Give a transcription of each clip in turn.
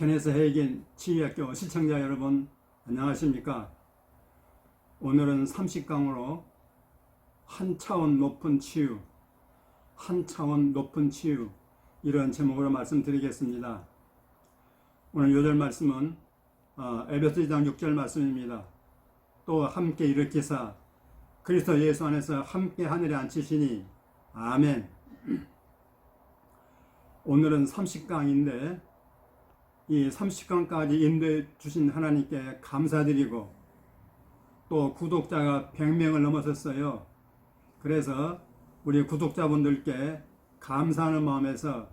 케네스 헤이겐 치유학교 시청자 여러분 안녕하십니까? 오늘은 30강으로 한 차원 높은 치유, 한 차원 높은 치유 이런 제목으로 말씀드리겠습니다. 오늘 요절 말씀은 에베소 2장 6절 말씀입니다. 또 함께 일으키사 그리스도 예수 안에서 함께 하늘에 앉히시니 아멘. 오늘은 30강인데 이 30강까지 인도해 주신 하나님께 감사드리고 또 구독자가 100명을 넘어섰어요. 그래서 우리 구독자분들께 감사하는 마음에서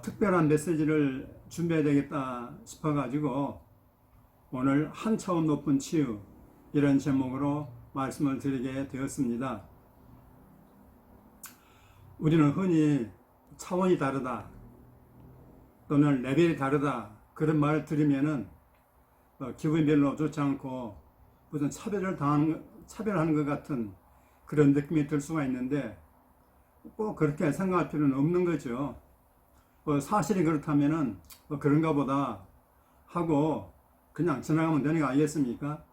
특별한 메시지를 준비해야 되겠다 싶어가지고 오늘 한 차원 높은 치유 이런 제목으로 말씀을 드리게 되었습니다. 우리는 흔히 차원이 다르다 또는 레벨이 다르다 그런 말을 들으면은 기분이 별로 좋지 않고 무슨 차별하는 것 같은 그런 느낌이 들 수가 있는데 꼭 그렇게 생각할 필요는 없는 거죠. 사실이 그렇다면은 그런가 보다 하고 그냥 지나가면 되는 거 아니겠습니까?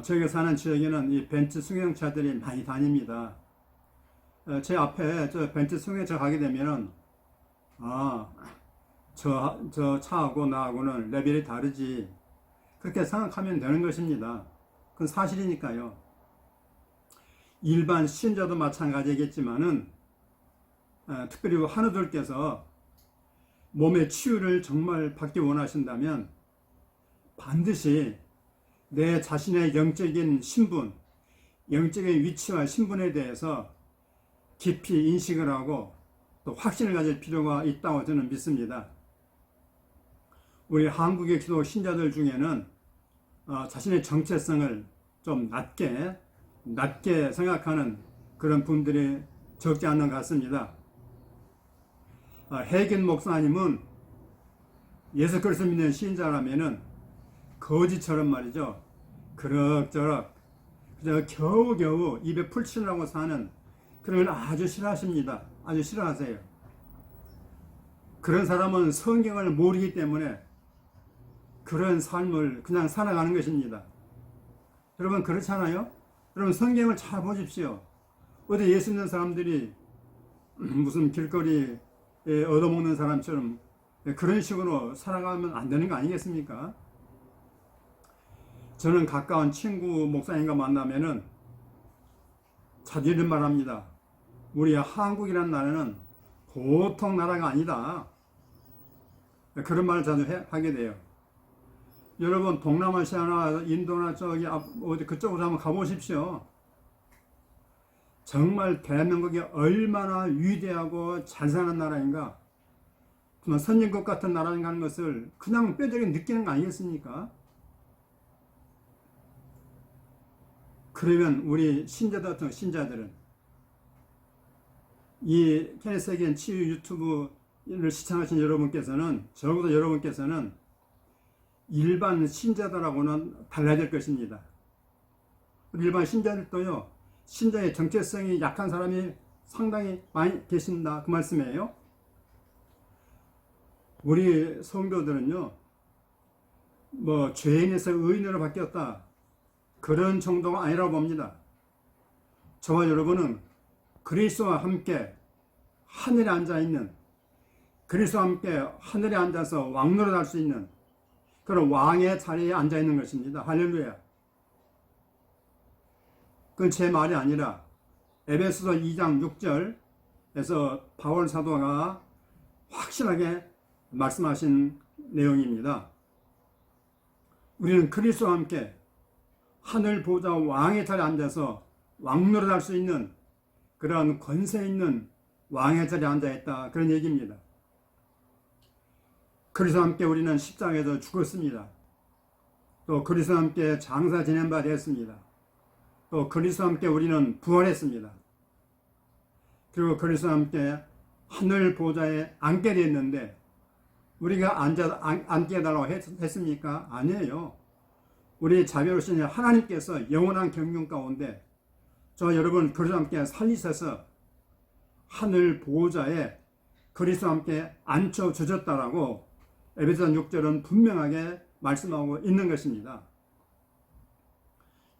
저희가 사는 지역에는 이 벤츠 승용차들이 많이 다닙니다. 제 앞에 저 벤츠 승용차 가게 되면은 저 차하고 나하고는 레벨이 다르지 그렇게 생각하면 되는 것입니다. 그건 사실이니까요. 일반 신자도 마찬가지겠지만은 특별히 환우들께서 몸의 치유를 정말 받기 원하신다면 반드시 내 자신의 영적인 신분, 영적인 위치와 신분에 대해서 깊이 인식을 하고 또 확신을 가질 필요가 있다고 저는 믿습니다. 우리 한국의 기독 신자들 중에는 자신의 정체성을 좀 낮게 생각하는 그런 분들이 적지 않는 것 같습니다. 헤이겐 목사님은 예수 그리스도 믿는 신자라면은 거지처럼 말이죠. 그럭저럭 그저 겨우겨우 입에 풀칠하고 사는 그런 걸 아주 싫어하십니다. 아주 싫어하세요. 그런 사람은 성경을 모르기 때문에 그런 삶을 그냥 살아가는 것입니다. 여러분 그렇잖아요? 여러분 성경을 잘 보십시오. 어디 예수 믿는 사람들이 무슨 길거리에 얻어먹는 사람처럼 그런 식으로 살아가면 안 되는 거 아니겠습니까? 저는 가까운 친구 목사님과 만나면은 자주 이런 말 합니다. 우리 한국이라는 나라는 보통 나라가 아니다. 그런 말을 자주 하게 돼요. 여러분 동남아시아나 인도나 저기 어디 그쪽으로 한번 가보십시오. 정말 대한민국이 얼마나 위대하고 잘 사는 나라인가, 정말 선진국 같은 나라인가 하는 것을 그냥 뼈저리게 느끼는 거 아니겠습니까? 그러면 우리 신자들 같은 신자들은 이 케네스 헤이겐 치유 유튜브를 시청하신 여러분께서는, 적어도 여러분께서는 일반 신자들하고는 달라질 것입니다. 일반 신자들도요, 신자의 정체성이 약한 사람이 상당히 많이 계신다 그 말씀이에요. 우리 성도들은요, 죄인에서 의인으로 바뀌었다 그런 정도가 아니라고 봅니다. 저와 여러분은 그리스도와 함께 하늘에 앉아있는, 그리스도와 함께 하늘에 앉아서 왕노릇 할 수 있는 그런 왕의 자리에 앉아있는 것입니다. 할렐루야. 그건 제 말이 아니라 에베소서 2장 6절에서 바울 사도가 확실하게 말씀하신 내용입니다. 우리는 그리스도와 함께 하늘 보좌 왕의 자리에 앉아서 왕노릇 할 수 있는 그런 권세 있는 왕의 자리에 앉아있다 그런 얘기입니다. 그리스도와 함께 우리는 십자가에서 죽었습니다. 또 그리스도와 함께 장사 지낸 바 되었습니다. 또 그리스도와 함께 우리는 부활했습니다. 그리고 그리스도와 함께 하늘 보좌에 앉게 됐는데 우리가 앉게 해달라고 했습니까? 아니에요. 우리 자비로우신 하나님께서 영원한 경륜 가운데 저 여러분 그리스도와 함께 살리셔서 하늘 보호자에 그리스도와 함께 앉혀 주셨다라고 에베소서 6절은 분명하게 말씀하고 있는 것입니다.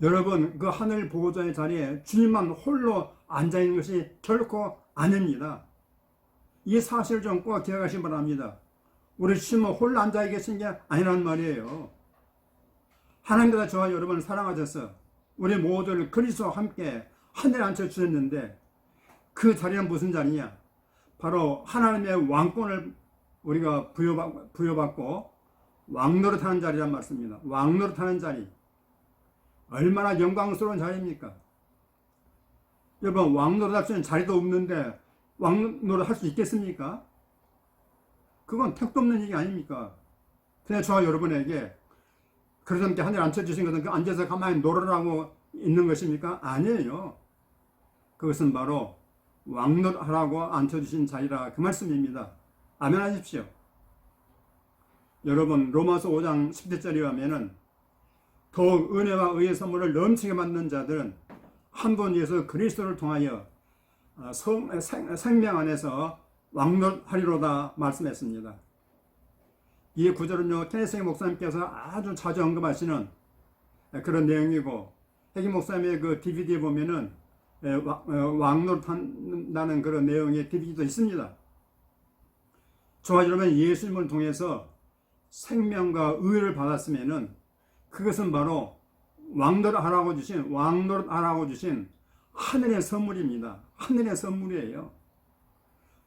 여러분, 그 하늘 보호자의 자리에 주님만 홀로 앉아 있는 것이 결코 아닙니다. 이 사실을 좀 꼭 기억하시기 바랍니다. 우리 주님은 홀로 앉아 계신 게 아니란 말이에요. 하나님께서 저와 여러분을 사랑하셔서 우리 모두를 그리스도와 함께 하늘에 앉혀 주셨는데, 그 자리는 무슨 자리냐? 바로 하나님의 왕권을 우리가 부여받고 왕노릇하는 자리란 말씀입니다. 왕노릇하는 자리. 얼마나 영광스러운 자리입니까? 여러분, 왕노릇할 수 있는 자리도 없는데 왕노릇할 수 있겠습니까? 그건 택도 없는 얘기 아닙니까? 그냥 저와 여러분에게 그래서 이렇게 하늘에 앉혀주신 것은 그 앉아서 가만히 놀으라고 있는 것입니까? 아니에요. 그것은 바로 왕노릇하라고 앉혀주신 자리라, 그 말씀입니다. 아멘 하십시오. 여러분, 로마서 5장 10절에 하면은 더욱 은혜와 의의 선물을 넘치게 받는 자들은 한 분 예수 그리스도를 통하여 생명 안에서 왕노릇하리로다 말씀했습니다. 이 구절은요, 케네스 목사님께서 아주 자주 언급하시는 그런 내용이고, 해기 목사님의 그 DVD에 보면은 왕노릇한다는 그런 내용의 DVD도 있습니다. 저와 여러분, 예수님을 통해서 생명과 의를 받았으면은 그것은 바로 왕노릇하라고 주신 하늘의 선물입니다. 하늘의 선물이에요.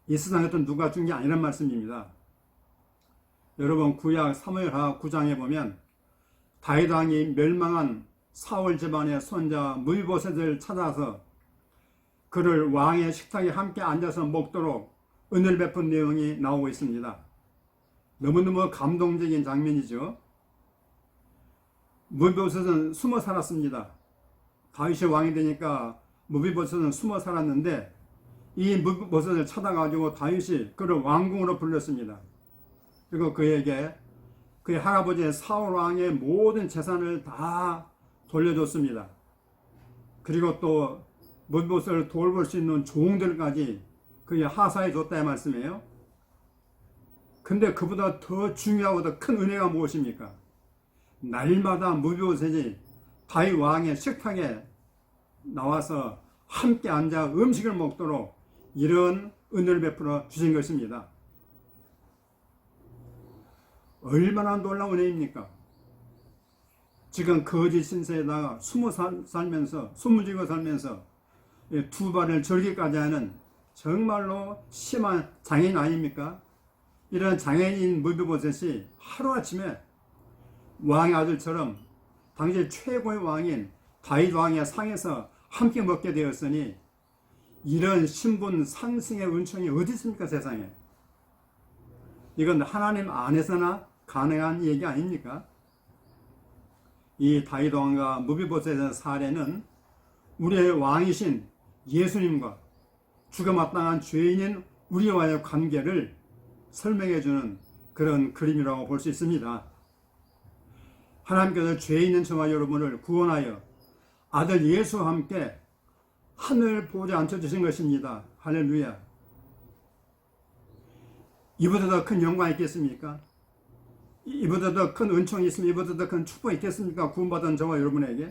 이 세상에 또 누가 준 게 아니란 말씀입니다. 여러분, 구약 사무엘하 9장에 보면 다윗 왕이 멸망한 사울 집안의 손자 무비보셋을 찾아서 그를 왕의 식탁에 함께 앉아서 먹도록 은혜를 베푼 내용이 나오고 있습니다. 너무너무 감동적인 장면이죠. 무비보셋은 숨어 살았습니다. 다윗이 왕이 되니까 무비보셋은 숨어 살았는데, 이 무비보셋을 찾아가지고 다윗이 그를 왕궁으로 불렀습니다. 그리고 그에게 그의 할아버지 사울 왕의 모든 재산을 다 돌려줬습니다. 그리고 또 무비보셋을 돌볼 수 있는 종들까지 그에게 하사해 줬다, 이 말씀이에요. 근데 그보다 더 중요하고 더 큰 은혜가 무엇입니까? 날마다 무비보셋이 다윗 왕의 식탁에 나와서 함께 앉아 음식을 먹도록 이런 은혜를 베풀어 주신 것입니다. 얼마나 놀라운 은혜입니까? 지금 거짓 신세에다가 숨지고 살면서 두 발을 절기까지 하는 정말로 심한 장애인 아닙니까? 이런 장애인인 무비보셋이 하루아침에 왕의 아들처럼 당시 최고의 왕인 다윗 왕의 상에서 함께 먹게 되었으니, 이런 신분 상승의 은총이 어디 있습니까, 세상에? 이건 하나님 안에서나 가능한 얘기 아닙니까? 이 다윗 왕과 무비보셋의 사례는 우리의 왕이신 예수님과 죽어 마땅한 죄인인 우리와의 관계를 설명해 주는 그런 그림이라고 볼 수 있습니다. 하나님께서 죄 있는 저와 여러분을 구원하여 아들 예수와 함께 하늘 보좌에 앉혀주신 것입니다. 할렐루야. 이보다 더 큰 영광이 있겠습니까? 이보다 더 큰 은총이 있으면 이보다 더 큰 축복이 있겠습니까? 구원받은 저와 여러분에게.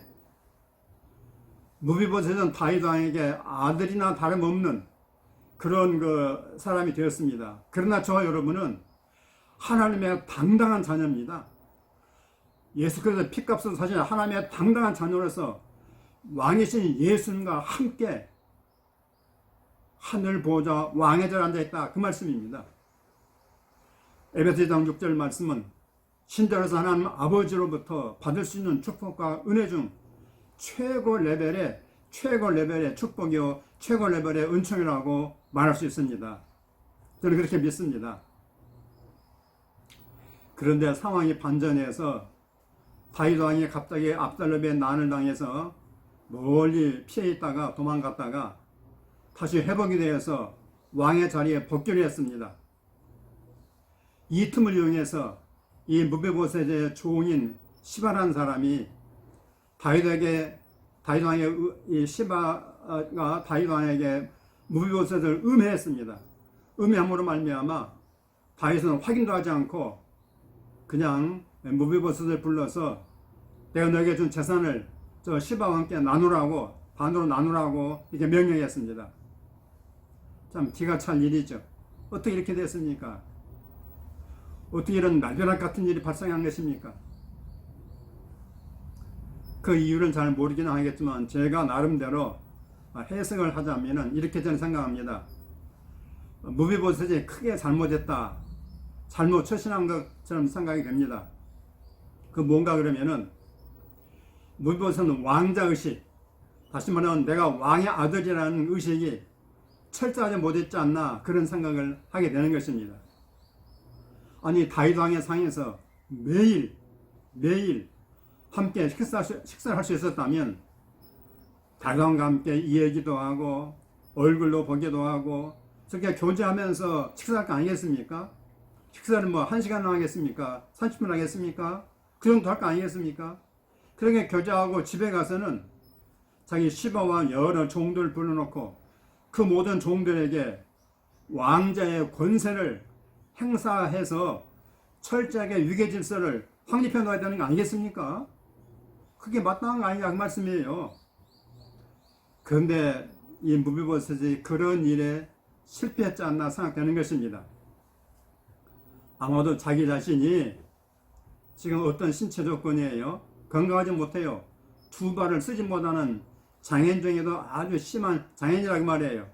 무비보셋은 다윗 왕에게 아들이나 다름없는 그런 그 사람이 되었습니다. 그러나 저와 여러분은 하나님의 당당한 자녀입니다. 예수께서 피값으로 사신 하나님의 당당한 자녀로서 왕이신 예수님과 함께 하늘 보좌 왕의 자리에 앉아있다, 그 말씀입니다. 에베소서 6절 말씀은 신자로서 하나님 아버지로부터 받을 수 있는 축복과 은혜 중 최고 레벨의 축복이요 최고 레벨의 은총이라고 말할 수 있습니다. 저는 그렇게 믿습니다. 그런데 상황이 반전해서 다윗 왕이 갑자기 압살롬의 난을 당해서 멀리 피해 있다가 도망갔다가 다시 회복이 되어서 왕의 자리에 복귀를 했습니다. 이 틈을 이용해서 이 무비보셋의 종인 시바라는 사람이 다윗 왕의 시바가 다윗 왕에게 무비보셋을 음해했습니다. 음해함으로 말미암아 다윗은 확인도 하지 않고 그냥 무비보셋을 불러서 내가 너에게 준 재산을 저 시바와 함께 나누라고, 반으로 나누라고 이렇게 명령했습니다. 참 기가 찰 일이죠. 어떻게 이렇게 됐습니까? 어떻게 이런 날벼락 같은 일이 발생한 것입니까? 그 이유는 잘 모르기는 하겠지만 제가 나름대로 해석을 하자면 이렇게 저는 생각합니다. 무비보셋이 크게 잘못했다, 잘못 처신한 것처럼 생각이 됩니다. 그 뭔가 그러면은 무비보셋은 왕자의식, 다시 말하면 내가 왕의 아들이라는 의식이 철저하지 못했지 않나, 그런 생각을 하게 되는 것입니다. 아니 다윗 왕의 상에서 매일 함께 식사를 할 수 있었다면 다윗 왕과 함께 이야기도 하고 얼굴로 보기도 하고 저렇게 교제하면서 식사할 거 아니겠습니까? 식사를 뭐 1시간 하겠습니까? 30분 하겠습니까? 그 정도 할 거 아니겠습니까? 그렇게 교제하고 집에 가서는 자기 시바와 여러 종들을 불러놓고 그 모든 종들에게 왕자의 권세를 행사해서 철저하게 위계 질서를 확립해 놔야 되는 거 아니겠습니까? 그게 마땅한 거 아니냐 그 말씀이에요. 그런데 이 무비보셋이 그런 일에 실패했지 않나 생각되는 것입니다. 아마도 자기 자신이 지금 어떤 신체 조건이에요? 건강하지 못해요. 두 발을 쓰지 못하는 장애인 중에도 아주 심한 장애인이라고 말이에요.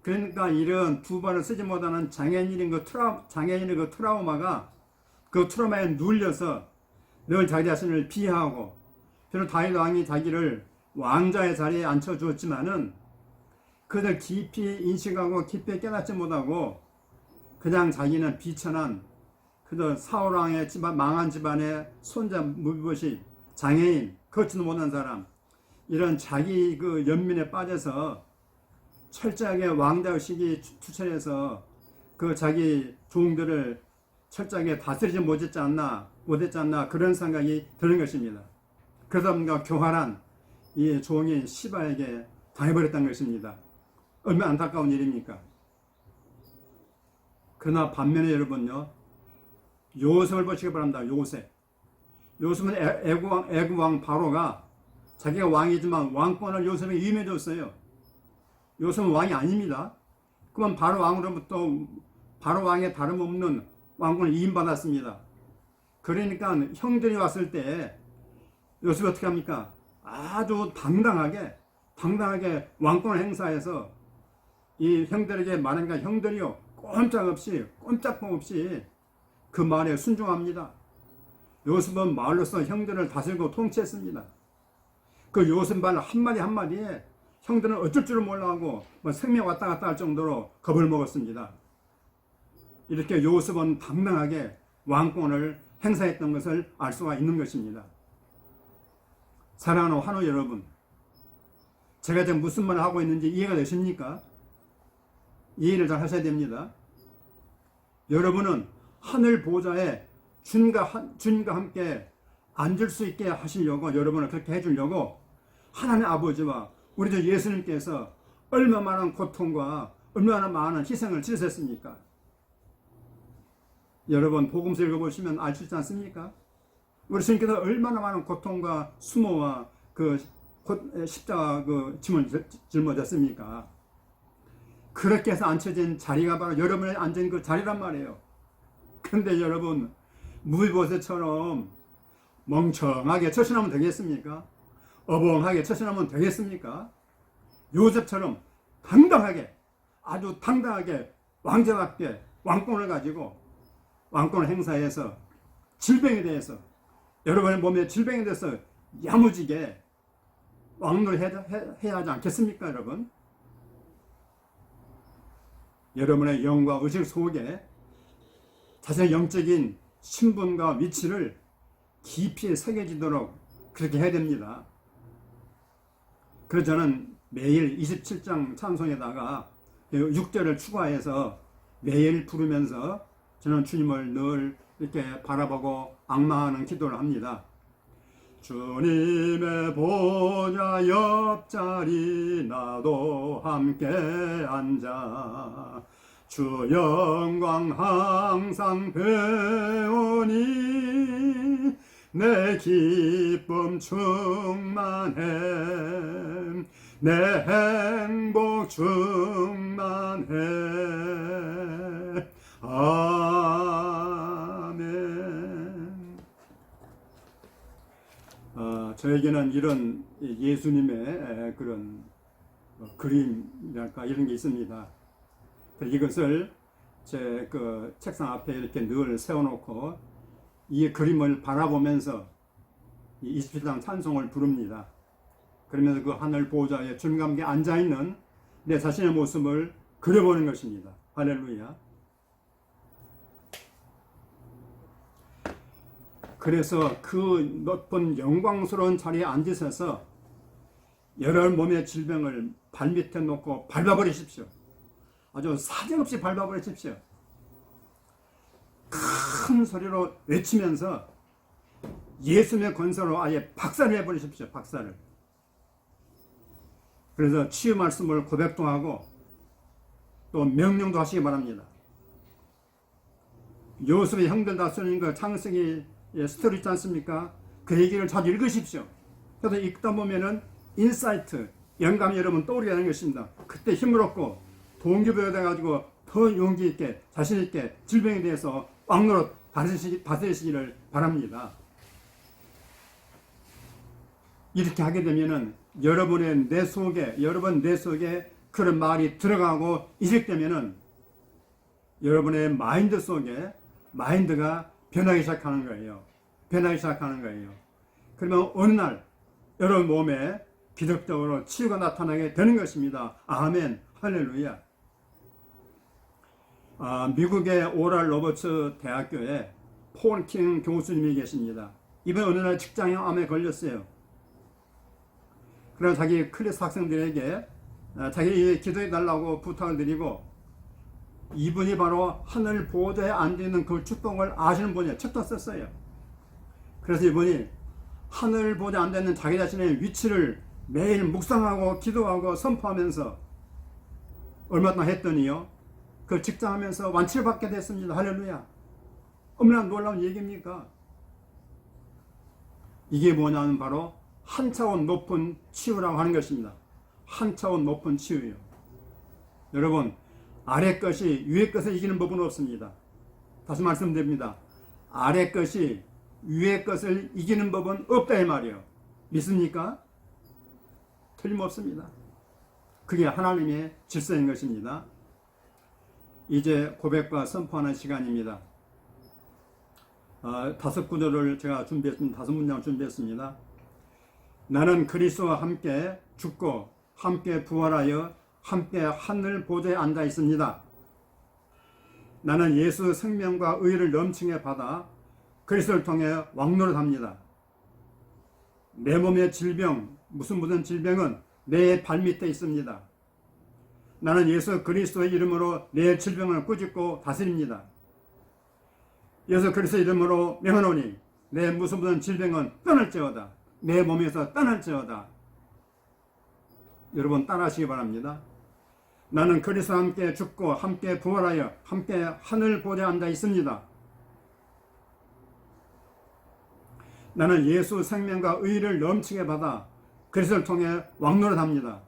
그러니까 이런 두 발을 쓰지 못하는 장애인의 그 트라우마가 그 트라우마에 눌려서 늘 자기 자신을 비하하고, 비록 다윗 왕이 자기를 왕자의 자리에 앉혀주었지만은 그들 깊이 인식하고 깊이 깨닫지 못하고 그냥 자기는 비천한 그저 사울 왕의 집안, 망한 집안의 손자 무비보셋, 장애인, 걷지도 못한 사람, 이런 자기 그 연민에 빠져서 철저하게 왕자의식이 투철해서 그 자기 종들을 철저하게 다스리지 못했지 않나 그런 생각이 드는 것입니다. 그러다 보니까 교활한 이 종인 시바에게 당해버렸던 것입니다. 얼마나 안타까운 일입니까? 그러나 반면에 여러분요, 요셉을 보시기 바랍니다. 요셉은 애국왕 바로가 자기가 왕이지만 왕권을 요셉에게 위임해줬어요. 요셉은 왕이 아닙니다. 그만 바로 왕으로부터 바로 왕의 다름없는 왕권을 위임받았습니다. 그러니까 형들이 왔을 때 요셉이 어떻게 합니까? 아주 당당하게 왕권을 행사해서 이 형들에게 말하니까 형들이요 꼼짝도 없이 그 말에 순종합니다. 요셉은 말로써 형들을 다스리고 통치했습니다. 그 요셉 말 한마디에 형들은 어쩔 줄을 몰라하고 생명 왔다 갔다 할 정도로 겁을 먹었습니다. 이렇게 요셉은 당당하게 왕권을 행사했던 것을 알 수가 있는 것입니다. 사랑하는 환우 여러분, 제가 지금 무슨 말을 하고 있는지 이해가 되십니까? 이해를 잘 하셔야 됩니다. 여러분은 하늘 보좌에 주님과 함께 앉을 수 있게 하시려고, 여러분을 그렇게 해주려고 하나님 아버지와 우리 주 예수님께서 얼마나 많은 고통과 얼마나 많은 희생을 치르셨습니까? 여러분 복음서 읽어보시면 알 수 있지 않습니까? 우리 주님께서 얼마나 많은 고통과 수모와 그 십자가 그 짐을 짊어졌습니까? 그렇게 해서 앉혀진 자리가 바로 여러분의 앉은 그 자리란 말이에요. 그런데 여러분 무비보셋처럼 멍청하게 처신하면 되겠습니까? 어벙하게 처신하면 되겠습니까? 요셉처럼 아주 당당하게 왕자답게 왕권을 가지고 왕권을 행사해서 질병에 대해서, 여러분의 몸에 질병에 대해서 야무지게 왕노를 해야 하지 않겠습니까, 여러분? 여러분의 영과 의식 속에 자신의 영적인 신분과 위치를 깊이 새겨지도록 그렇게 해야 됩니다. 그래서 저는 매일 27장 찬송에다가 6절을 추가해서 매일 부르면서 저는 주님을 늘 이렇게 바라보고 앙망하는 기도를 합니다. 주님의 보좌 옆자리 나도 함께 앉아 주 영광 항상 배우니 내 기쁨 충만해 내 행복 충만해 아멘. 저에게는 이런 예수님의 그런 그림이랄까 이런 게 있습니다. 이것을 제 그 책상 앞에 이렇게 늘 세워놓고 이 그림을 바라보면서 27장 찬송을 부릅니다. 그러면서 그 하늘 보좌에 주님과 함께 앉아있는 내 자신의 모습을 그려보는 것입니다. 할렐루야. 그래서 그 높은 영광스러운 자리에 앉으셔서 여러 몸의 질병을 발밑에 놓고 밟아버리십시오. 아주 사정없이 밟아버리십시오. 큰 소리로 외치면서 예수님의 권세로 아예 박살을 해버리십시오. 박살을. 그래서 치유 말씀을 고백도 하고 또 명령도 하시기 바랍니다. 요셉의 형들 다스리는 그 창세기 스토리 있지 않습니까? 그 얘기를 자주 읽으십시오. 그래서 읽다 보면은 인사이트, 영감이 여러분 떠오르게 되는 것입니다. 그때 힘을 얻고 동기부여 돼가지고 더 용기 있게 자신 있게 질병에 대해서 왕노릇 다스리시기를 바랍니다. 이렇게 하게 되면은 여러분 내 속에 그런 말이 들어가고 이식되면은 여러분의 마인드 속에 마인드가 변하기 시작하는 거예요. 그러면 어느 날 여러분 몸에 기적적으로 치유가 나타나게 되는 것입니다. 아멘. 할렐루야. 미국의 오랄 로버츠 대학교에 폴 킹 교수님이 계십니다. 이번에 어느 날 직장형 암에 걸렸어요. 그래서 자기 클래스 학생들에게 자기 기도해 달라고 부탁을 드리고 이분이 바로 하늘 보좌에 앉아있는 그 축복을 아시는 분이에요. 책도 썼어요. 그래서 이분이 하늘 보좌에 앉아있는 자기 자신의 위치를 매일 묵상하고 기도하고 선포하면서 얼마 동안 했더니요, 그 직장하면서 완치를 받게 됐습니다. 할렐루야. 얼마나 놀라운 얘기입니까? 이게 뭐냐면 바로 한 차원 높은 치유라고 하는 것입니다. 한 차원 높은 치유예요. 여러분, 아래 것이 위에 것을 이기는 법은 없습니다. 다시 말씀드립니다. 아래 것이 위에 것을 이기는 법은 없다 이 말이에요. 믿습니까? 틀림없습니다. 그게 하나님의 질서인 것입니다. 이제 고백과 선포하는 시간입니다. 5구절을 제가 준비했습니다. 5문장을 준비했습니다. 나는 그리스도와 함께 죽고 함께 부활하여 함께 하늘 보좌에 앉아 있습니다. 나는 예수 생명과 의를 넘치게 받아 그리스도를 통해 왕노릇합니다. 내 몸의 질병, 무슨 질병은 내 발밑에 있습니다. 나는 예수 그리스도의 이름으로 내 질병을 꾸짖고 다스립니다. 예수 그리스도의 이름으로 명하노니 내 무슨 질병은 떠날지어다. 내 몸에서 떠날지어다. 여러분 따라하시기 바랍니다. 나는 그리스도와 함께 죽고 함께 부활하여 함께 하늘 보좌에 앉아 있습니다. 나는 예수 생명과 의를 넘치게 받아 그리스도를 통해 왕노릇합니다.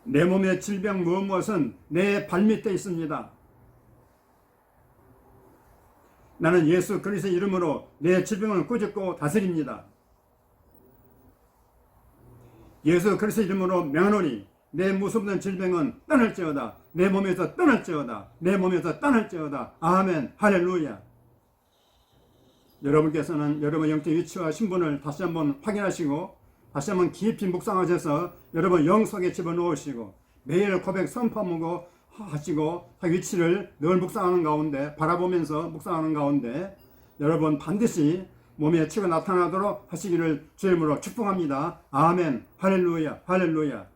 내 몸의 질병 무엇은 내 발밑에 있습니다. 나는 예수 그리스도의 이름으로 내 질병을 꾸짖고 다스립니다. 예수 그리스도의 이름으로 명하노니 내 무섭는 질병은 떠날지어다. 내 몸에서 떠날지어다. 내 몸에서 떠날지어다. 아멘. 할렐루야. 여러분께서는 여러분 영적 위치와 신분을 다시 한번 확인하시고 다시 한번 깊이 묵상하셔서 여러분 영 속에 집어넣으시고 매일 고백 선포하고 하시고 위치를 늘 묵상하는 가운데 바라보면서 묵상하는 가운데 여러분 반드시 몸에 치유가 나타나도록 하시기를 주의 이름으로 축복합니다. 아멘. 할렐루야. 할렐루야.